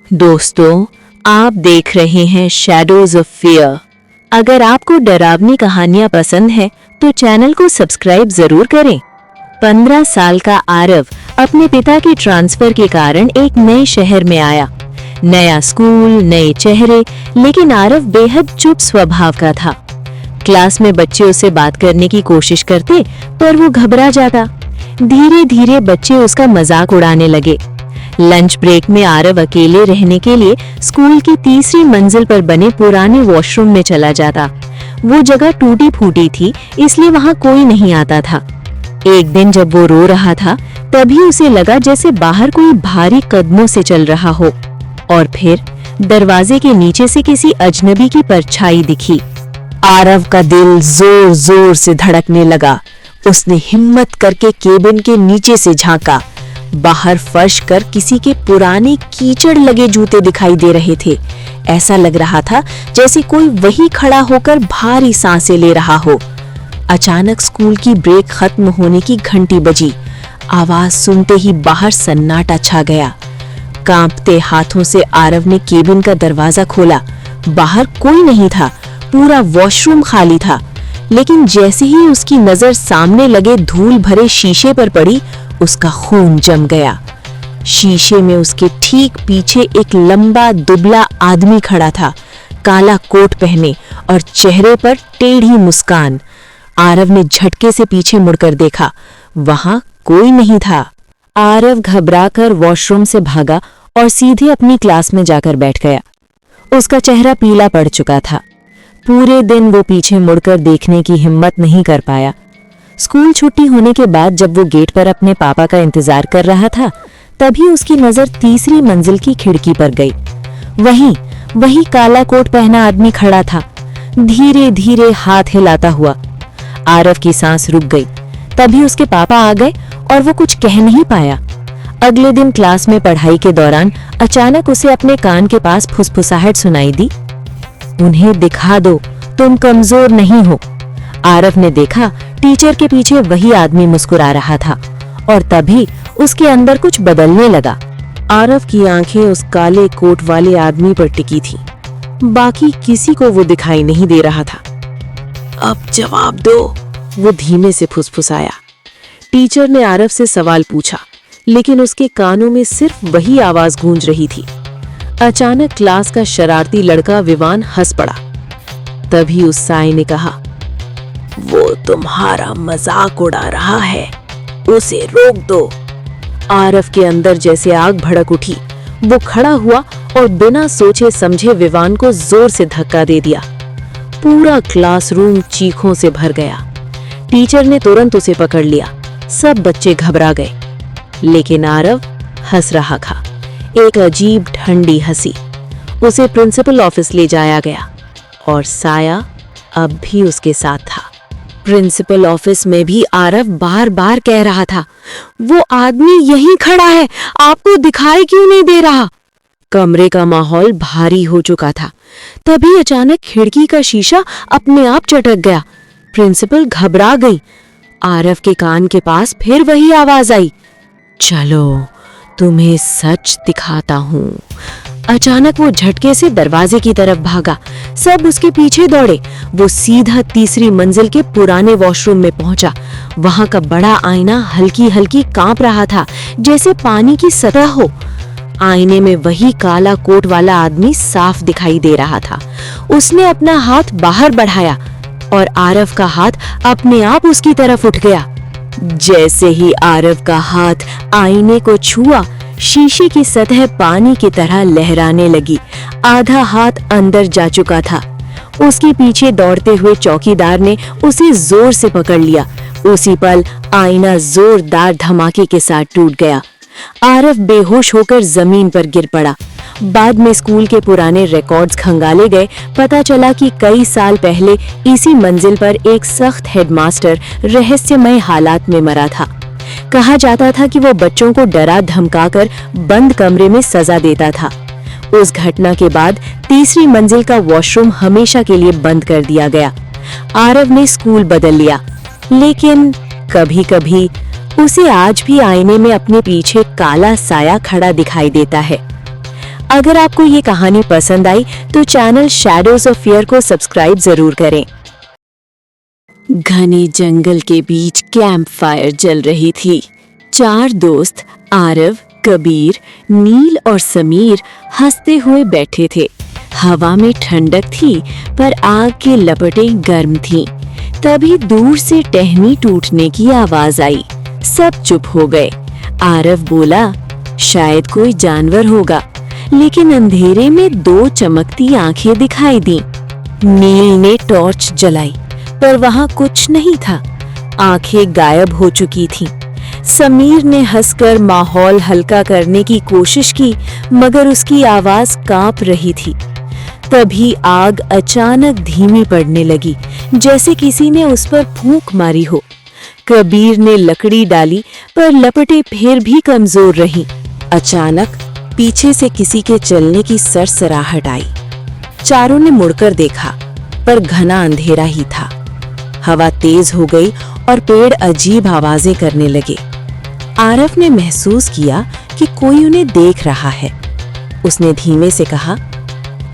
दोस्तों, आप देख रहे हैं शैडोज ऑफ फियर। अगर आपको डरावनी कहानियां पसंद है तो चैनल को सब्सक्राइब जरूर करें। 15 साल का आरव अपने पिता के ट्रांसफर के कारण एक नए शहर में आया। नया स्कूल, नए चेहरे, लेकिन आरव बेहद चुप स्वभाव का था। क्लास में बच्चे उसे बात करने की कोशिश करते पर वो घबरा जाता। धीरे धीरे बच्चे उसका मजाक उड़ाने लगे। लंच ब्रेक में आरव अकेले रहने के लिए स्कूल की तीसरी मंजिल पर बने पुराने वॉशरूम में चला जाता। वो जगह टूटी फूटी थी, इसलिए वहाँ कोई नहीं आता था। एक दिन जब वो रो रहा था, तभी उसे लगा जैसे बाहर कोई भारी कदमों से चल रहा हो, और फिर दरवाजे के नीचे से किसी अजनबी की परछाई दिखी। आरव का दिल जोर जोर से धड़कने लगा। उसने हिम्मत करके केबिन के नीचे से झांका। बाहर फर्श पर किसी के पुराने कीचड़ लगे जूते दिखाई दे रहे थे। ऐसा लग रहा था जैसे कोई वही खड़ा होकर भारी सांसें ले रहा हो। अचानक स्कूल की ब्रेक खत्म होने की घंटी बजी। आवाज सुनते ही बाहर सन्नाटा छा गया। कांपते हाथों से आरव ने केबिन का दरवाजा खोला। बाहर कोई नहीं था, पूरा वॉशरूम खाली था। लेकिन जैसे ही उसकी नजर सामने लगे धूल भरे शीशे पर पड़ी, उसका खून जम गया। शीशे में उसके ठीक पीछे एक लंबा दुबला आदमी खड़ा था, काला कोट पहने और चेहरे पर टेढ़ी मुस्कान। आरव ने झटके से पीछे मुड़कर देखा, वहां कोई नहीं था। आरव घबराकर वॉशरूम से भागा और सीधे अपनी क्लास में जाकर बैठ गया। उसका चेहरा पीला पड़ चुका था। पूरे दिन वो पीछे मुड़कर देखने की हिम्मत नहीं कर पाया। स्कूल छुट्टी होने के बाद जब वो गेट पर अपने पापा का इंतजार कर रहा था, तभी उसकी नजर तीसरी मंजिल की खिड़की पर गई। वही काला कोट पहना आदमी खड़ा था, धीरे धीरे हाथ हिलाता हुआ। आरव की सांस रुक गई। तभी उसके पापा आ गए और वो कुछ कह नहीं पाया। अगले दिन क्लास में पढ़ाई के दौरान अचानक उसे अपने कान के पास फुसफुसाहट सुनाई दी। उन्हें दिखा दो, तुम कमजोर नहीं हो। आरव ने देखा टीचर के पीछे वही आदमी मुस्कुरा रहा था, और तभी उसके अंदर कुछ बदलने लगा। आरव की आंखें उस काले कोट वाले आदमी पर टिकी थी। बाकी किसी को वो दिखाई नहीं दे रहा था। अब जवाब दो, वो धीमे से फुसफुसाया। टीचर ने आरव से सवाल पूछा, लेकिन उसके कानों में सिर्फ वही आवाज गूंज रही थी। अचानक क्लास का शरारती लड़का विवान हंस पड़ा। तभी उस साई ने कहा, वो तुम्हारा मजाक उड़ा रहा है, उसे रोक दो। आरव के अंदर जैसे आग भड़क उठी। वो खड़ा हुआ और बिना सोचे समझे विवान को जोर से धक्का दे दिया। पूरा क्लासरूम चीखों से भर गया। टीचर ने तुरंत उसे पकड़ लिया। सब बच्चे घबरा गए, लेकिन आरव हंस रहा था, एक अजीब ठंडी हंसी। उसे प्रिंसिपल ऑफिस ले जाया गया और साया अब भी उसके साथ था। प्रिंसिपल ऑफिस में भी आरव बार बार कह रहा था, वो आदमी यहीं खड़ा है, आपको दिखाई क्यों नहीं दे रहा। कमरे का माहौल भारी हो चुका था। तभी अचानक खिड़की का शीशा अपने आप चटक गया। प्रिंसिपल घबरा गई। आरव के कान के पास फिर वही आवाज आई, चलो तुम्हें सच दिखाता हूँ। अचानक वो झटके से दरवाजे की तरफ भागा। सब उसके पीछे दौड़े। वो सीधा तीसरी मंजिल के पुराने वॉशरूम में पहुंचा। वहां का बड़ा आईना हल्की हल्की कांप रहा था, जैसे पानी की सतह हो। आईने में वही काला कोट वाला आदमी साफ दिखाई दे रहा था। उसने अपना हाथ बाहर बढ़ाया और आरव का हाथ अपने आप उसकी तरफ उठ गया। जैसे ही आरव का हाथ आईने को छुआ, शीशे की सतह पानी की तरह लहराने लगी। आधा हाथ अंदर जा चुका था। उसके पीछे दौड़ते हुए चौकीदार ने उसे जोर से पकड़ लिया। उसी पल आईना जोरदार धमाके के साथ टूट गया। आरव बेहोश होकर जमीन पर गिर पड़ा। बाद में स्कूल के पुराने रिकॉर्ड्स खंगाले गए। पता चला कि कई साल पहले इसी मंजिल पर एक सख्त हेडमास्टर रहस्यमय हालात में मरा था। कहा जाता था कि वो बच्चों को डरा धमकाकर बंद कमरे में सजा देता था। उस घटना के बाद तीसरी मंजिल का वॉशरूम हमेशा के लिए बंद कर दिया गया। आरव ने स्कूल बदल लिया, लेकिन कभी-कभी उसे आज भी आईने में अपने पीछे काला साया खड़ा दिखाई देता है। अगर आपको ये कहानी पसंद आई तो चैनल शैडोज ऑफ फियर को सब्सक्राइब जरूर करें। घने जंगल के बीच कैंप फायर जल रही थी। 4 दोस्त आरव, कबीर, नील और समीर हंसते हुए बैठे थे। हवा में ठंडक थी पर आग की लपटें गर्म थीं। तभी दूर से टहनी टूटने की आवाज आई। सब चुप हो गए। आरव बोला, शायद कोई जानवर होगा, लेकिन अंधेरे में 2 चमकती आंखें दिखाई दी। नील ने टॉर्च जलाई पर वहां कुछ नहीं था। आंखें गायब हो चुकी थीं। समीर ने हंसकर माहौल हल्का करने की कोशिश की, मगर उसकी आवाज कांप रही थी। तभी आग अचानक धीमी पड़ने लगी, जैसे किसी ने उस पर फूंक मारी हो। कबीर ने लकड़ी डाली पर लपटें फिर भी कमजोर रहीं। अचानक पीछे से किसी के चलने की सरसराहट आई। चारों ने मुड़कर देखा, पर घना अंधेरा ही था। हवा तेज हो गई और पेड़ अजीब आवाजें करने लगे। आरव ने महसूस किया कि कोई उन्हें देख रहा है। उसने धीमे से कहा,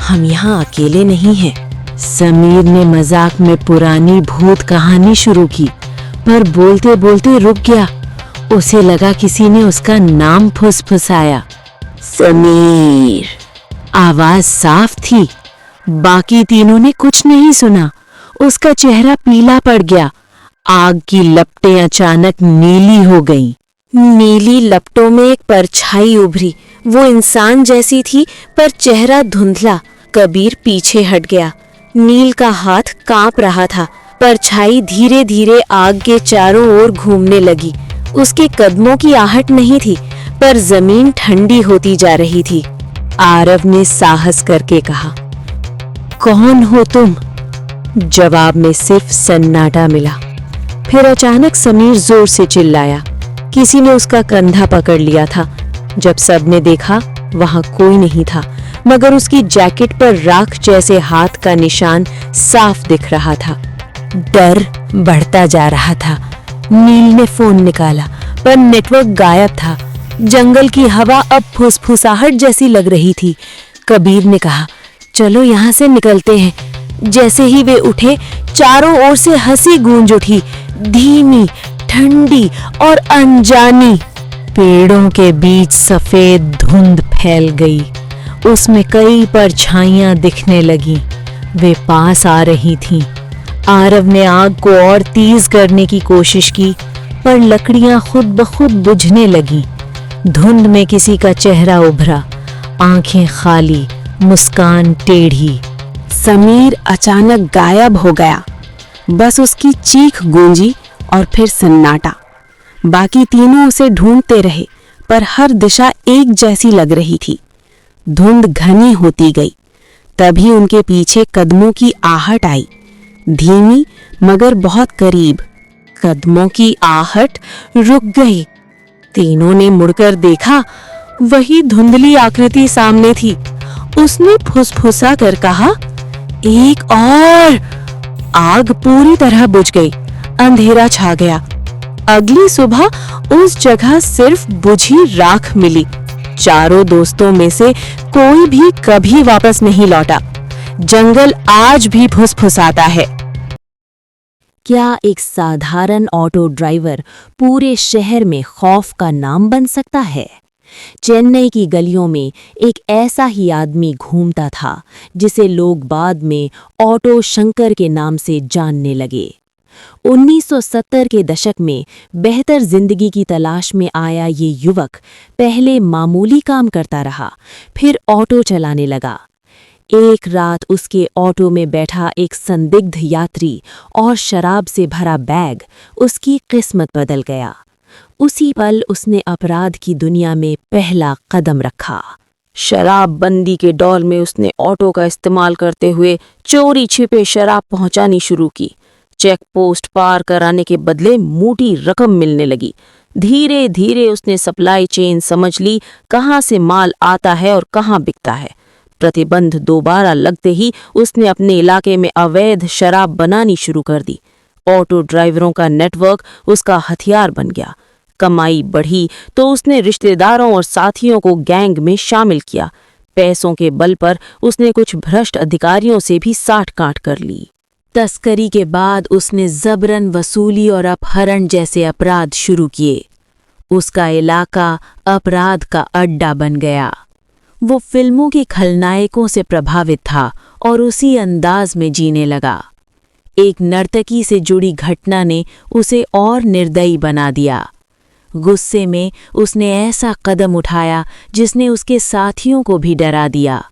हम यहाँ अकेले नहीं हैं। समीर ने मजाक में पुरानी भूत कहानी शुरू की, पर बोलते बोलते रुक गया। उसे लगा किसी ने उसका नाम फुसफुसाया। समीर। आवाज साफ थी। बाकी तीनों ने कुछ नहीं सुना। उसका चेहरा पीला पड़ गया। आग की लपटें अचानक नीली हो गईं। नीली लपटों में एक परछाई उभरी। वो इंसान जैसी थी पर चेहरा धुंधला। कबीर पीछे हट गया। नील का हाथ कांप रहा था। परछाई धीरे धीरे आग के चारों ओर घूमने लगी। उसके कदमों की आहट नहीं थी, पर जमीन ठंडी होती जा रही थी। आरव ने साहस करके कहा, कौन हो तुम? जवाब में सिर्फ सन्नाटा मिला। फिर अचानक समीर जोर से चिल्लाया। किसी ने उसका कंधा पकड़ लिया था। जब सबने देखा, वहां कोई नहीं था, मगर उसकी जैकेट पर राख जैसे हाथ का निशान साफ दिख रहा था। डर बढ़ता जा रहा था। नील ने फोन निकाला, पर नेटवर्क गायब था। जंगल की हवा अब फुसफुसाहट जैसी लग रही थी। कबीर ने कहा, चलो यहाँ से निकलते हैं। जैसे ही वे उठे, चारों ओर से हंसी गूंज उठी, धीमी, ठंडी और अनजानी। पेड़ों के बीच सफेद धुंध फैल गई। उसमें कई परछाइयां दिखने लगीं। वे पास आ रही थीं। आरव ने आग को और तेज करने की कोशिश की, पर लकड़ियां खुद ब खुद बुझने लगीं। धुंध में किसी का चेहरा उभरा, आंखें खाली, मुस्कान टेढ़ी। समीर अचानक गायब हो गया। बस उसकी चीख गूंजी और फिर सन्नाटा। बाकी तीनों उसे ढूंढते रहे, पर हर दिशा एक जैसी लग रही थी। धुंध घनी होती गई। तभी उनके पीछे कदमों की आहट आई, धीमी मगर बहुत करीब। कदमों की आहट रुक गई। तीनों ने मुड़कर देखा, वही धुंधली आकृति सामने थी। उसने फुसफुसा कर कहा, एक और। आग पूरी तरह बुझ गई। अंधेरा छा गया। अगली सुबह उस जगह सिर्फ बुझी राख मिली। चारों दोस्तों में से कोई भी कभी वापस नहीं लौटा। जंगल आज भी फुसफुसाता है। क्या एक साधारण ऑटो ड्राइवर पूरे शहर में खौफ का नाम बन सकता है? चेन्नई की गलियों में एक ऐसा ही आदमी घूमता था, जिसे लोग बाद में ऑटो शंकर के नाम से जानने लगे। 1970 के दशक में बेहतर जिंदगी की तलाश में आया ये युवक पहले मामूली काम करता रहा, फिर ऑटो चलाने लगा। एक रात उसके ऑटो में बैठा एक संदिग्ध यात्री और शराब से भरा बैग उसकी किस्मत बदल गया। उसी पल उसने अपराध की दुनिया में पहला कदम रखा। शराबबंदी के दौर में उसने ऑटो का इस्तेमाल करते हुए चोरी छिपे शराब पहुंचानी शुरू की। चेक पोस्ट पार कराने के बदले मोटी रकम मिलने लगी। धीरे धीरे उसने सप्लाई चेन समझ ली, कहाँ से माल आता है और कहाँ बिकता है। प्रतिबंध दोबारा लगते ही उसने अपने इलाके में अवैध शराब बनानी शुरू कर दी। ऑटो ड्राइवरों का नेटवर्क उसका हथियार बन गया। कमाई बढ़ी तो उसने रिश्तेदारों और साथियों को गैंग में शामिल किया। पैसों के बल पर उसने कुछ भ्रष्ट अधिकारियों से भी साठ-गांठ कर ली। तस्करी के बाद उसने जबरन वसूली और अपहरण जैसे अपराध शुरू किए। उसका इलाका अपराध का अड्डा बन गया। वो फिल्मों के खलनायकों से प्रभावित था और उसी अंदाज में जीने लगा। एक नर्तकी से जुड़ी घटना ने उसे और निर्दयी बना दिया। गुस्से में उसने ऐसा कदम उठाया जिसने उसके साथियों को भी डरा दिया।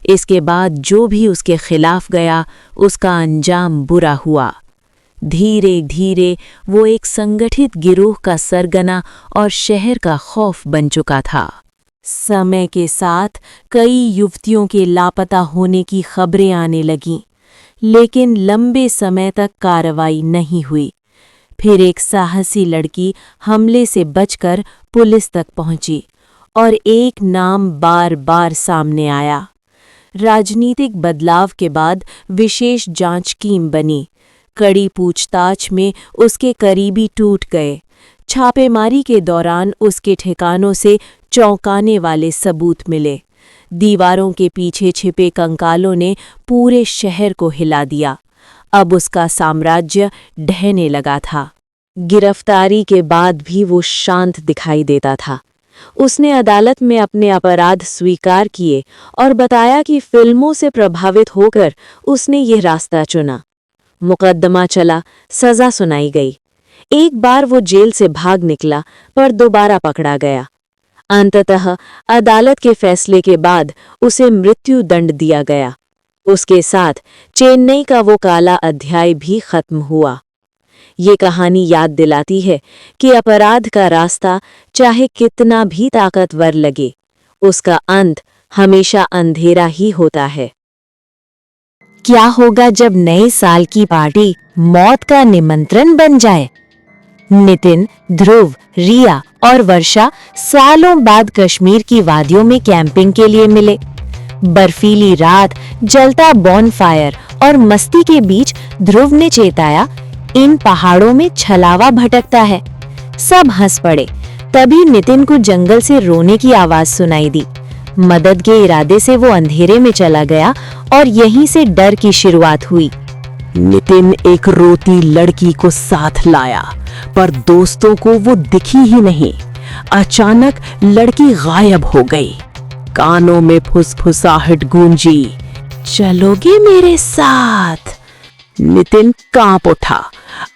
इसके बाद जो भी उसके खिलाफ गया उसका अंजाम बुरा हुआ। धीरे धीरे वो एक संगठित गिरोह का सरगना और शहर का खौफ बन चुका था। समय के साथ कई युवतियों के लापता होने की खबरें आने लगीं, लेकिन लंबे समय तक कार्रवाई नहीं हुई। फिर एक साहसी लड़की हमले से बचकर पुलिस तक पहुंची और एक नाम बार बार सामने आया। राजनीतिक बदलाव के बाद विशेष जांच टीम बनी। कड़ी पूछताछ में उसके करीबी टूट गए। छापेमारी के दौरान उसके ठिकानों से चौंकाने वाले सबूत मिले। दीवारों के पीछे छिपे कंकालों ने पूरे शहर को हिला दिया। अब उसका साम्राज्य ढहने लगा था। गिरफ्तारी के बाद भी वो शांत दिखाई देता था। उसने अदालत में अपने अपराध स्वीकार किए और बताया कि फिल्मों से प्रभावित होकर उसने ये रास्ता चुना। मुकदमा चला, सजा सुनाई गई। एक बार वो जेल से भाग निकला पर दोबारा पकड़ा गया। अंततः अदालत के फैसले के बाद उसे मृत्यु दंड दिया गया। उसके साथ चेन्नई का वो काला अध्याय भी खत्म हुआ। ये कहानी याद दिलाती है कि अपराध का रास्ता चाहे कितना भी ताकतवर लगे, उसका अंत हमेशा अंधेरा ही होता है। क्या होगा जब नए साल की पार्टी मौत का निमंत्रण बन जाए? नितिन, ध्रुव, रिया और वर्षा सालों बाद कश्मीर की वादियों में कैंपिंग के लिए मिले। बर्फीली रात, जलता बॉनफायर और मस्ती के बीच ध्रुव ने चेताया, इन पहाड़ों में छलावा भटकता है। सब हंस पड़े। तभी नितिन को जंगल से रोने की आवाज सुनाई दी। मदद के इरादे से वो अंधेरे में चला गया और यहीं से डर की शुरुआत हुई। नितिन एक रोती लड़की को साथ लाया, पर दोस्तों को वो दिखी ही नहीं। अचानक लड़की गायब हो गई। कानों में फुसफुसाहट गूंजी, चलोगे मेरे साथ? नितिन कांप उठा।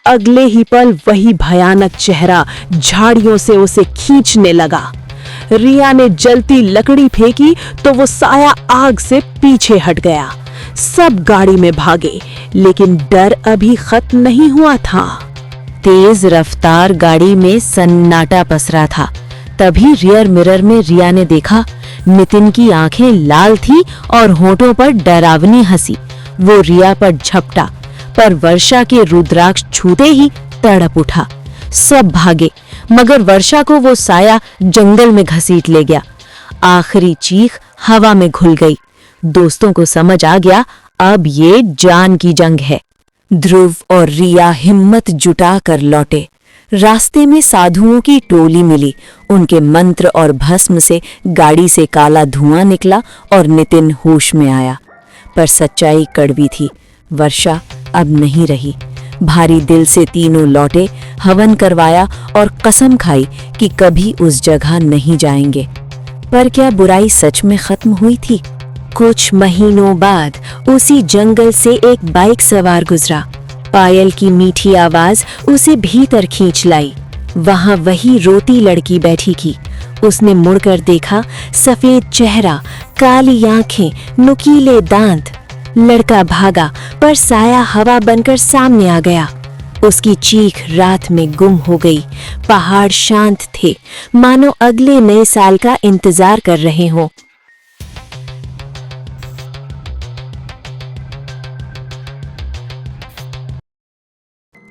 अगले ही पल वही भयानक चेहरा झाड़ियों से उसे खींचने लगा। रिया ने जलती लकड़ी फेंकी तो वो साया आग से पीछे हट गया। सब गाड़ी में भागे, लेकिन डर अभी खत्म नहीं हुआ था। तेज रफ्तार गाड़ी में सन्नाटा पसरा था। तभी रियर मिरर में रिया ने देखा, नितिन की आंखें लाल थी और होठों पर डरावनी हंसी। वो रिया पर झपटा, पर वर्षा के रुद्राक्ष छूते ही तड़प उठा। सब भागे, मगर वर्षा को वो साया जंगल में घसीट ले गया। आखिरी चीख हवा में घुल गई। दोस्तों को समझ आ गया, अब ये जान की जंग है। ध्रुव और रिया हिम्मत जुटा कर लौटे। रास्ते में साधुओं की टोली मिली। उनके मंत्र और भस्म से गाड़ी से काला धुआं निकला और नितिन होश में आया। पर सच्चाई कड़वी थी। वर्षा अब नहीं रही। भारी दिल से तीनों लौटे, हवन करवाया और कसम खाई कि कभी उस जगह नहीं जाएंगे। पर क्या बुराई सच में खत्म हुई थी? कुछ महीनों बाद उसी जंगल से एक बाइक सवार गुजरा। पायल की मीठी आवाज उसे भीतर खींच लाई। वहां वही रोती लड़की बैठी थी। उसने मुड़कर देखा, सफेद चेहरा, काली आंखें, नुकीले दांत। लड़का भागा, पर साया हवा बनकर सामने आ गया। उसकी चीख रात में गुम हो गई। पहाड़ शांत थे, मानो अगले नए साल का इंतजार कर रहे हों।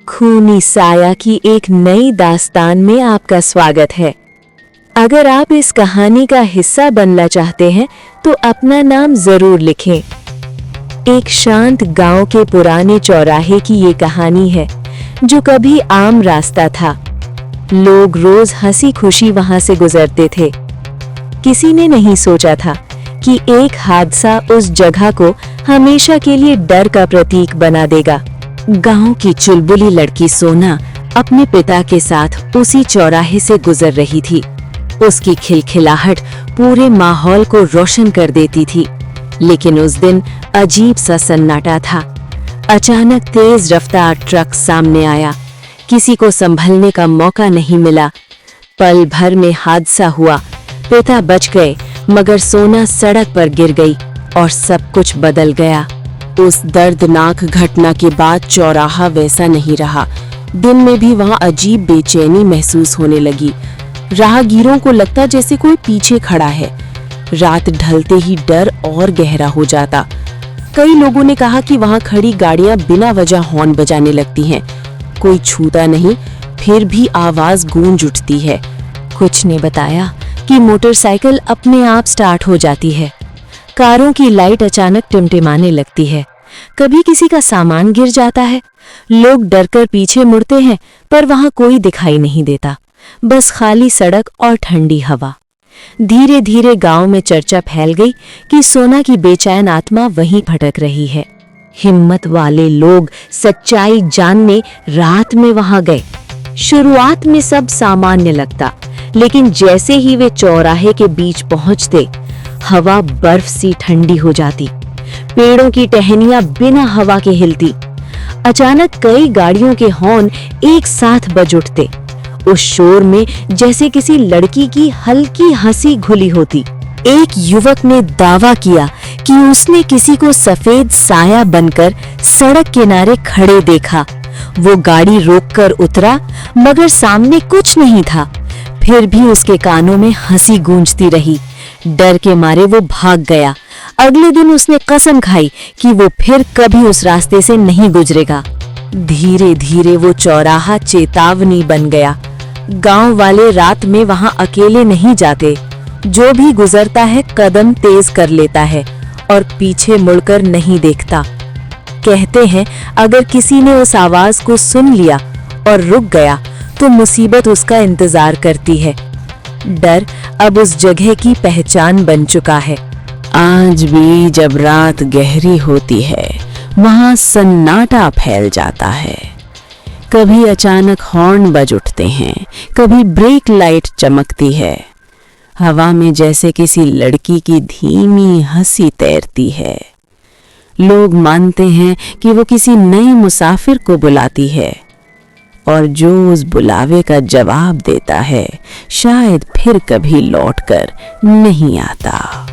खूनी साया की एक नई दास्तान में आपका स्वागत है। अगर आप इस कहानी का हिस्सा बनना चाहते हैं तो अपना नाम जरूर लिखें। एक शांत गांव के पुराने चौराहे की ये कहानी है, जो कभी आम रास्ता था। लोग रोज हंसी खुशी वहां से गुजरते थे। किसी ने नहीं सोचा था कि एक हादसा उस जगह को हमेशा के लिए डर का प्रतीक बना देगा। गांव की चुलबुली लड़की सोना अपने पिता के साथ उसी चौराहे से गुजर रही थी। उसकी खिलखिलाहट पूरे माहौल को रोशन कर देती थी। लेकिन उस दिन अजीब सा सन्नाटा था। अचानक तेज रफ्तार ट्रक सामने आया। किसी को संभलने का मौका नहीं मिला। पल भर में हादसा हुआ। पिता बच गए, मगर सोना सड़क पर गिर गई और सब कुछ बदल गया। उस दर्दनाक घटना के बाद चौराहा वैसा नहीं रहा। दिन में भी वहां अजीब बेचैनी महसूस होने लगी। राहगीरों को लगता जैसे कोई पीछे खड़ा है। रात ढलते ही डर और गहरा हो जाता। कई लोगों ने कहा कि वहां खड़ी गाड़ियां बिना वजह हॉर्न बजाने लगती हैं। कोई छूता नहीं, फिर भी आवाज गूंज उठती है। कुछ ने बताया कि मोटरसाइकिल अपने आप स्टार्ट हो जाती है। कारों की लाइट अचानक टिमटिमाने लगती है। कभी किसी का सामान गिर जाता है। लोग डरकर पीछे मुड़ते हैं, पर वहां कोई दिखाई नहीं देता, बस खाली सड़क और ठंडी हवा। धीरे धीरे गांव में चर्चा फैल गई कि सोना की बेचैन आत्मा वहीं भटक रही है। हिम्मत वाले लोग सच्चाई जानने रात में वहां गए। शुरुआत में सब सामान्य लगता, लेकिन जैसे ही वे चौराहे के बीच पहुंचते, हवा बर्फ सी ठंडी हो जाती। पेड़ों की टहनियां बिना हवा के हिलती। अचानक कई गाड़ियों के हॉर्न एक साथ बज उठते। उस शोर में जैसे किसी लड़की की हल्की हंसी घुली होती। एक युवक ने दावा किया कि उसने किसी को सफेद साया बनकर सड़क किनारे खड़े देखा। वो गाड़ी रोककर उतरा, मगर सामने कुछ नहीं था। फिर भी उसके कानों में हंसी गूंजती रही। डर के मारे वो भाग गया। अगले दिन उसने कसम खाई कि वो फिर कभी उस रास्ते से नहीं गुजरेगा। धीरे धीरे वो चौराहा चेतावनी बन गया। गांव वाले रात में वहां अकेले नहीं जाते। जो भी गुजरता है कदम तेज कर लेता है और पीछे मुड़कर नहीं देखता। कहते हैं अगर किसी ने उस आवाज को सुन लिया और रुक गया तो मुसीबत उसका इंतजार करती है। डर अब उस जगह की पहचान बन चुका है। आज भी जब रात गहरी होती है, वहां सन्नाटा फैल जाता है। कभी अचानक हॉर्न बज उठते हैं, कभी ब्रेक लाइट चमकती है। हवा में जैसे किसी लड़की की धीमी हंसी तैरती है। लोग मानते हैं कि वो किसी नए मुसाफिर को बुलाती है, और जो उस बुलावे का जवाब देता है शायद फिर कभी लौटकर नहीं आता।